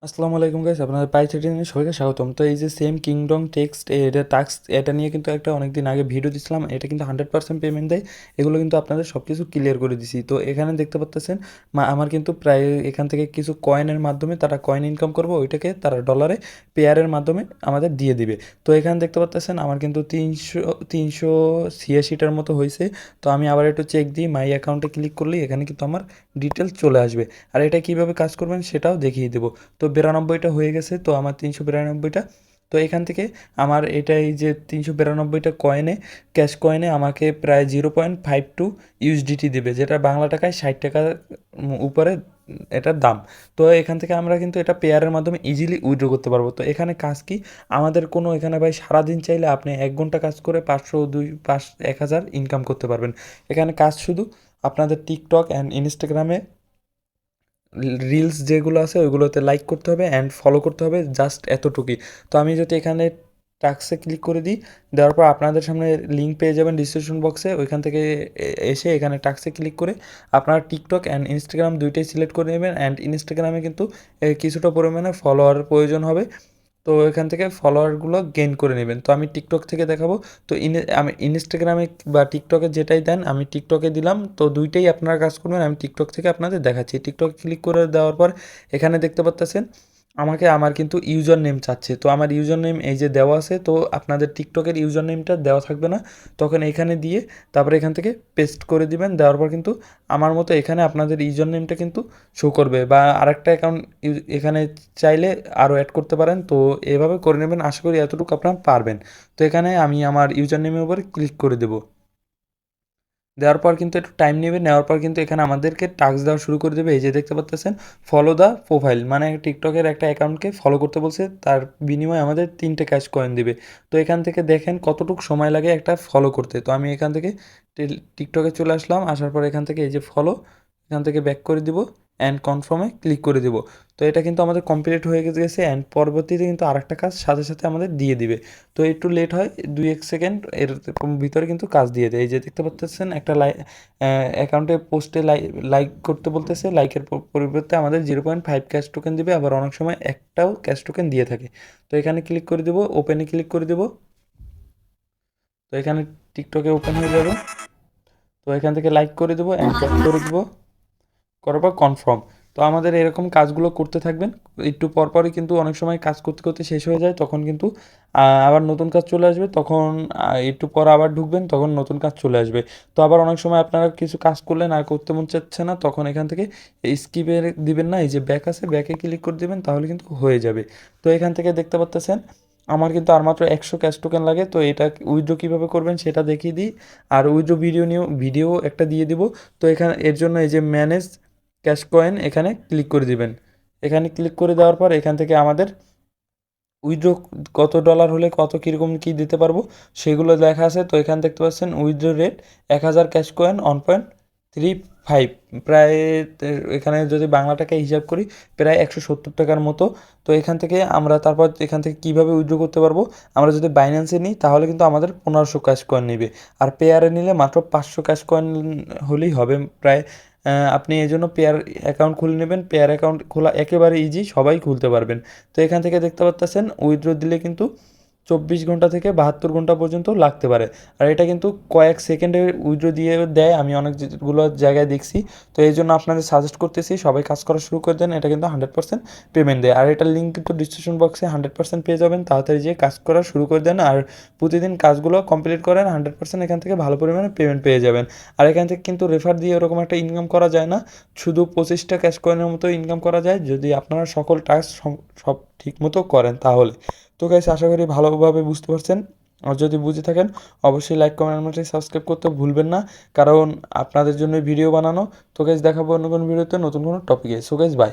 আসসালামু আলাইকুম গাইস, আপনাদের পাই চ্যানেলে সবাইকে স্বাগতম। তো এই যে সেম কিংডম টেক্সট এটা টাস্ক, এটা নিয়ে কিন্তু একটা অনেকদিন আগে ভিডিও দিছিলাম। এটা কিন্তু 100% পেমেন্ট দেয়। এগুলো কিন্তু আপনাদের সব কিছু ক্লিয়ার করে দিছি। তো এখানে দেখতে পাচ্ছেন আমার কিন্তু প্রায় এখান থেকে কিছু কয়েনের মাধ্যমে তারা কয়েন ইনকাম করবো, ওইটাকে তারা ডলারে পেয়ারের মাধ্যমে আমাদের দিয়ে দিবে। তো এখানে দেখতে পাচ্ছেন আমার কিন্তু 386টার মতো হয়েছে। তো আমি আবার একটু চেক দিই, মাই অ্যাকাউন্টে ক্লিক করলেই এখানে কিন্তু আমার ডিটেলস চলে আসবে। আর এটা কীভাবে কাজ করবেন সেটাও দেখিয়ে দেবো। তো 92টা হয়ে গেছে, তো আমার 392টা। তো এখান থেকে আমার এটা এই যে 392টা কয়েনে, ক্যাশ কয়েনে আমাকে প্রায় 0.52 ইউএসডিটি দেবে, যেটা বাংলা টাকায় 60 টাকার উপরে এটার দাম। তো এখান থেকে আমরা কিন্তু এটা পেয়ারের মাধ্যমে ইজিলি উইথড্র করতে পারবো। তো এখানে কাজ কি, আমাদের কোনো এখানে ভাই সারাদিন চাইলে আপনি 1 ঘন্টা কাজ করে 500, 1000 ইনকাম করতে পারবেন। এখানে কাজ শুধু আপনাদের টিকটক অ্যান্ড ইনস্টাগ্রামে রিলস যেগুলো আছে ওইগুলোতে লাইক করতে হবে অ্যান্ড ফলো করতে হবে, জাস্ট এতটুকুই। তো আমি যদি এখানে টাস্কে ক্লিক করে দিই, দেওয়ার পর আপনাদের সামনে লিঙ্ক পেয়ে যাবেন ডিসক্রিপশন বক্সে, ওইখান থেকে এসে এখানে টাস্কে ক্লিক করে আপনারা টিকটক অ্যান্ড ইনস্টাগ্রাম দুইটাই সিলেক্ট করে নেবেন। অ্যান্ড ইনস্টাগ্রামে কিন্তু কিছুটা পরিমাণে ফলোয়ার প্রয়োজন হবে। তো এখান থেকে ফলোয়ারগুলো গেইন করে নেবেন। তো আমি টিকটক থেকে দেখাবো। তো আমি ইনস্টাগ্রামে বা টিকটকে যেটাই দেন আমি টিকটকে দিলাম। তো দুইটাই আপনারা কাজ করবেন, আমি টিকটক থেকে আপনাদের দেখাচ্ছি। টিকটকে ক্লিক করে দেওয়ার পর এখানে দেখতে পাচ্ছেন আমাকে আমার কিন্তু ইউজার নেম চাচ্ছে। তো আমার ইউজার নেম এই যে দেওয়া আছে, তো আপনাদের টিকটকের ইউজার নেমটা দেওয়া থাকবে না, তখন এখানে দিয়ে তারপরে এখান থেকে পেস্ট করে দিবেন। দেওয়ার পর কিন্তু আমার মতো এখানে আপনাদের ইউজার নেমটা কিন্তু শো করবে, বা আরেকটা অ্যাকাউন্ট এখানে চাইলে আরও অ্যাড করতে পারেন। তো এভাবে করে নেবেন, আশা করি এতটুকু আপনারা পারবেন। তো এখানে আমি আমার ইউজার নেমের উপরে ক্লিক করে দেবো। দেওয়ার পর কিন্তু একটু টাইম নেবে, নেওয়ার পর কিন্তু এখানে আমাদেরকে টাস্ক দেওয়া শুরু করে দেবে। এই যে দেখতে পাচ্ছেন ফলো দ্য প্রোফাইল, মানে টিকটকের একটা অ্যাকাউন্টকে ফলো করতে বলছে, তার বিনিময়ে আমাদের 3টে ক্যাশ কয়েন দিবে। তো এখান থেকে দেখেন কতটুকু সময় লাগে একটা ফলো করতে। তো আমি এখান থেকে টিকটকে চলে আসলাম, আসার পর এখান থেকে এই যে ফলো, এখান থেকে ব্যাক করে দিব অ্যান্ড কনফার্মে ক্লিক করে দিব। তো এটা কিন্তু আমাদের কমপ্লিট হয়ে গেছে অ্যান্ড পরবর্তীতে কিন্তু আরেকটা কাজ সাথে সাথে আমাদের দিয়ে দিবে। তো একটু লেট হয় 2-1 সেকেন্ড, এর ভিতরে কিন্তু কাজ দিয়ে দেয়। এই যে দেখতে পাচ্ছেন একটা অ্যাকাউন্টে পোস্টে লাইক করতে বলতেছে, লাইকের পরিবর্তে আমাদের 0.5 ক্যাশ টোকেন দিবে, আবার অনেক সময় একটাও ক্যাশ টোকেন দিয়ে থাকে। তো এখানে ক্লিক করে দেবো, ওপেনে ক্লিক করে দেবো। তো এখানে টিকটকে ওপেন হয়ে যাবে। তো এখান থেকে লাইক করে দেবো অ্যান্ড ব্যাক করে দেবো, করার পর কনফার্ম। তো আমাদের এরকম কাজগুলো করতে থাকবেন। একটু পরপরই কিন্তু অনেক সময় কাজ করতে করতে শেষ হয়ে যায়, তখন কিন্তু আবার নতুন কাজ চলে আসবে। তখন একটু পর আবার ঢুকবেন, তখন নতুন কাজ চলে আসবে। তো আবার অনেক সময় আপনারা কিছু কাজ করলেন আর করতে মন চাচ্ছে না, তখন এখান থেকে স্কিপে দিবেন না, এই যে ব্যাক আছে, ব্যাকে ক্লিক করে দেবেন, তাহলে কিন্তু হয়ে যাবে। তো এখান থেকে দেখতে পাচ্ছেন আমার কিন্তু আর মাত্র 100 ক্যাশ টোকেন লাগে। তো এটা উইথড্র কীভাবে করবেন সেটা দেখিয়ে দিই, আর উইথড্র ভিডিও একটা দিয়ে দিব। তো এখানে এর জন্য এই যে ম্যানেজ ক্যাশ কয়েন, এখানে ক্লিক করে দিবেন। এখানে ক্লিক করে দেওয়ার পর এখান থেকে আমাদের উইথড্র কত ডলার হলে কত কীরকম কী দিতে পারবো সেগুলো লেখা আছে। তো এখানে দেখতে পাচ্ছেন উইথড্র রেট 1000 ক্যাশ কয়েন 1.35, প্রায় এখানে যদি বাংলা টাকায় হিসাব করি প্রায় 170 টাকার মতো। তো এখান থেকে আমরা তারপর এখান থেকে কীভাবে উইথড্র করতে পারবো, আমরা যদি বাইন্যান্সে নিই তাহলে কিন্তু আমাদের 1500 ক্যাশ কয়েন নেবে, আর পেয়ারে নিলে মাত্র 500 ক্যাশ কয়েন হলেই হবে প্রায়। আপনি এই জন্য পেয়ার অ্যাকাউন্ট খুলে নেবেন। পেয়ার অ্যাকাউন্ট খোলা একেবারে ইজি, সবাই খুলতে পারবেন। তো এখান থেকে দেখতে পাচ্ছেন উইথড্র দিলে কিন্তু 24 ঘন্টা থেকে 72 ঘন্টা পর্যন্ত লাগতে পারে। আর এটা কিন্তু কয়েক সেকেন্ডে উইথড্র দিয়ে দেয়, আমি অনেকগুলো জায়গায় দেখছি। তো এই জন্য আপনাদের সাজেস্ট করতেছি সবাই কাজ করা শুরু করে দেন, এটা কিন্তু 100% পেমেন্ট দেয়। আর এটার লিঙ্ক কিন্তু ডিসক্রিপশন বক্সে 100% পেয়ে যাবেন, তাড়াতাড়ি যেয়ে কাজ করা শুরু করে দেন আর প্রতিদিন কাজগুলো কমপ্লিট করেন, 100% এখান থেকে ভালো পরিমাণে পেমেন্ট পেয়ে যাবেন। আর এখান থেকে কিন্তু রেফার দিয়ে ওরকম একটা ইনকাম করা যায় না, শুধু 25টা ক্যাশ কয়েনের মতো ইনকাম করা যায় যদি আপনারা সকল টাস্ক সব ঠিক মতো করেন তাহলে। তো গাইস, আশা করি ভালোভাবে বুঝতে পারছেন। আর যদি বুঝে থাকেন অবশ্যই লাইক কমেন্ট সাবস্ক্রাইব করতে ভুলবেন না, কারণ আপনাদের জন্য ভিডিও বানানো। তো গাইস, দেখাবো অন্য কোনো ভিডিওতে নতুন কোনো টপিকে। So guys, by.